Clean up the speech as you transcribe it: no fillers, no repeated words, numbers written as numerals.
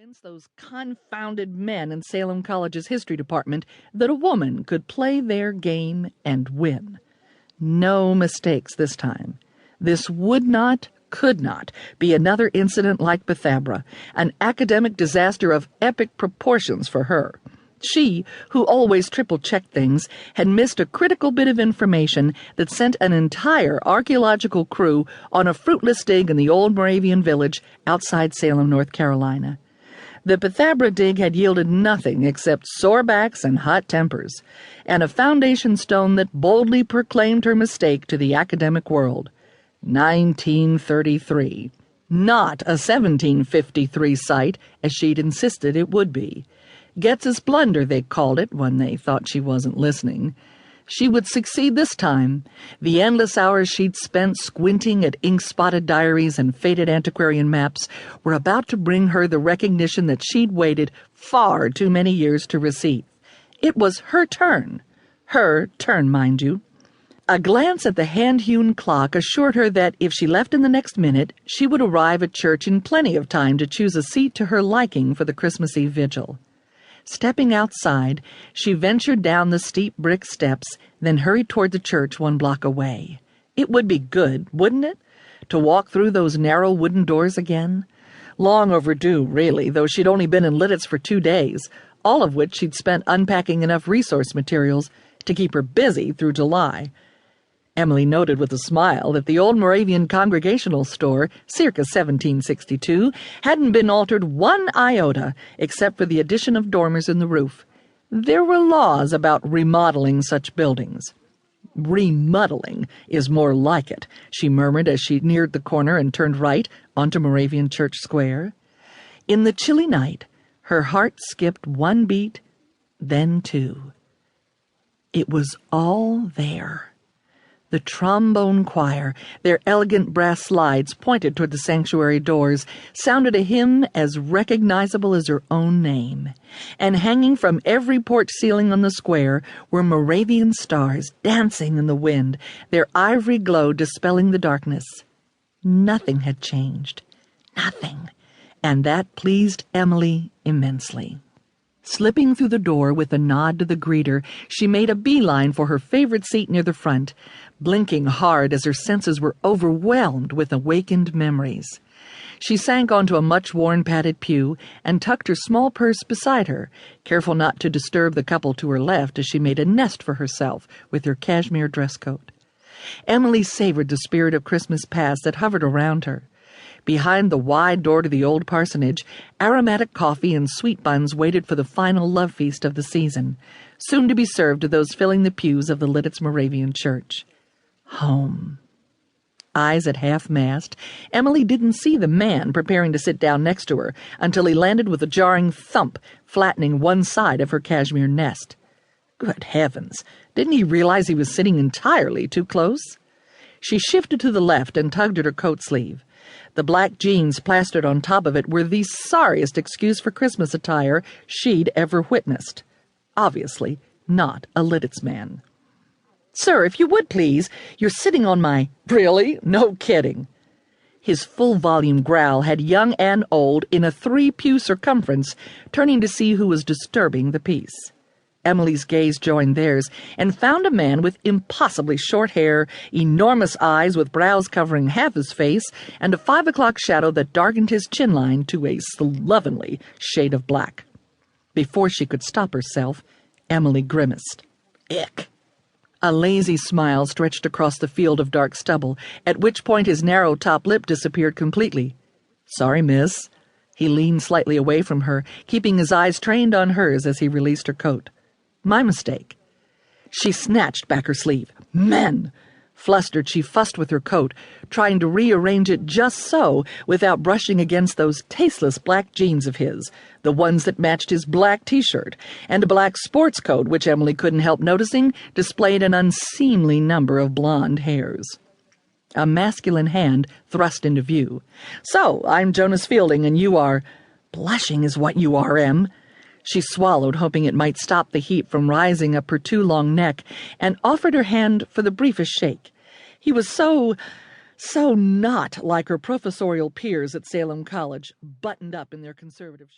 convince those confounded men in Salem College's history department that a woman could play their game and win. No mistakes this time. This could not be another incident like Pythabra, an academic disaster of epic proportions for her. She, who always triple-checked things, had missed a critical bit of information that sent an entire archaeological crew on a fruitless dig in the old Moravian village outside Salem, North Carolina. The Pythabra dig had yielded nothing except sore backs and hot tempers, and a foundation stone that boldly proclaimed her mistake to the academic world. 1933. Not a 1753 site, as she'd insisted it would be. Getz's blunder, they called it, when they thought she wasn't listening. She would succeed this time. The endless hours she'd spent squinting at ink-spotted diaries and faded antiquarian maps were about to bring her the recognition that she'd waited far too many years to receive. It was her turn. Her turn, mind you. A glance at the hand-hewn clock assured her that if she left in the next minute, she would arrive at church in plenty of time to choose a seat to her liking for the Christmas Eve vigil. Stepping outside, she ventured down the steep brick steps, then hurried toward the church 1 block away. It would be good, wouldn't it, to walk through those narrow wooden doors again? Long overdue, really, though she'd only been in Lidditz for 2 days, all of which she'd spent unpacking enough resource materials to keep her busy through July. Emilie noted with a smile that the old Moravian Congregational store, circa 1762, hadn't been altered 1 iota except for the addition of dormers in the roof. There were laws about remodeling such buildings. Remodeling is more like it, she murmured as she neared the corner and turned right onto Moravian Church Square. In the chilly night, her heart skipped 1 beat, then 2. It was all there. The trombone choir, their elegant brass slides pointed toward the sanctuary doors, sounded a hymn as recognizable as her own name. And hanging from every porch ceiling on the square were Moravian stars dancing in the wind, their ivory glow dispelling the darkness. Nothing had changed. Nothing. And that pleased Emilie immensely. Slipping through the door with a nod to the greeter, she made a beeline for her favorite seat near the front, blinking hard as her senses were overwhelmed with awakened memories. She sank onto a much-worn padded pew and tucked her small purse beside her, careful not to disturb the couple to her left as she made a nest for herself with her cashmere dress coat. Emilie savored the spirit of Christmas past that hovered around her. Behind the wide door to the old parsonage, aromatic coffee and sweet buns waited for the final love feast of the season, soon to be served to those filling the pews of the Lidditz Moravian Church. Home. Eyes at half-mast, Emilie didn't see the man preparing to sit down next to her until he landed with a jarring thump, flattening one side of her cashmere nest. Good heavens! Didn't he realize he was sitting entirely too close? She shifted to the left and tugged at her coat sleeve. The black jeans plastered on top of it were the sorriest excuse for Christmas attire she'd ever witnessed. Obviously not a Lidditz man. "Sir, if you would, please. You're sitting on my—" "Really? No kidding." His full-volume growl had young and old in a 3-pew circumference, turning to see who was disturbing the peace. Emilie's gaze joined theirs and found a man with impossibly short hair, enormous eyes with brows covering half his face, and a 5 o'clock shadow that darkened his chin line to a slovenly shade of black. Before she could stop herself, Emilie grimaced. Ick! A lazy smile stretched across the field of dark stubble, at which point his narrow top lip disappeared completely. "Sorry, miss." He leaned slightly away from her, keeping his eyes trained on hers as he released her coat. "My mistake." She snatched back her sleeve. Men! Flustered, she fussed with her coat, trying to rearrange it just so without brushing against those tasteless black jeans of his, the ones that matched his black T-shirt, and a black sports coat which Emilie couldn't help noticing displayed an unseemly number of blonde hairs. A masculine hand thrust into view. "So, I'm Jonas Fielding, and you are—" "Blushing is what you are, Em." She swallowed, hoping it might stop the heat from rising up her too long neck, and offered her hand for the briefest shake. He was so not like her professorial peers at Salem College, buttoned up in their conservative shirts.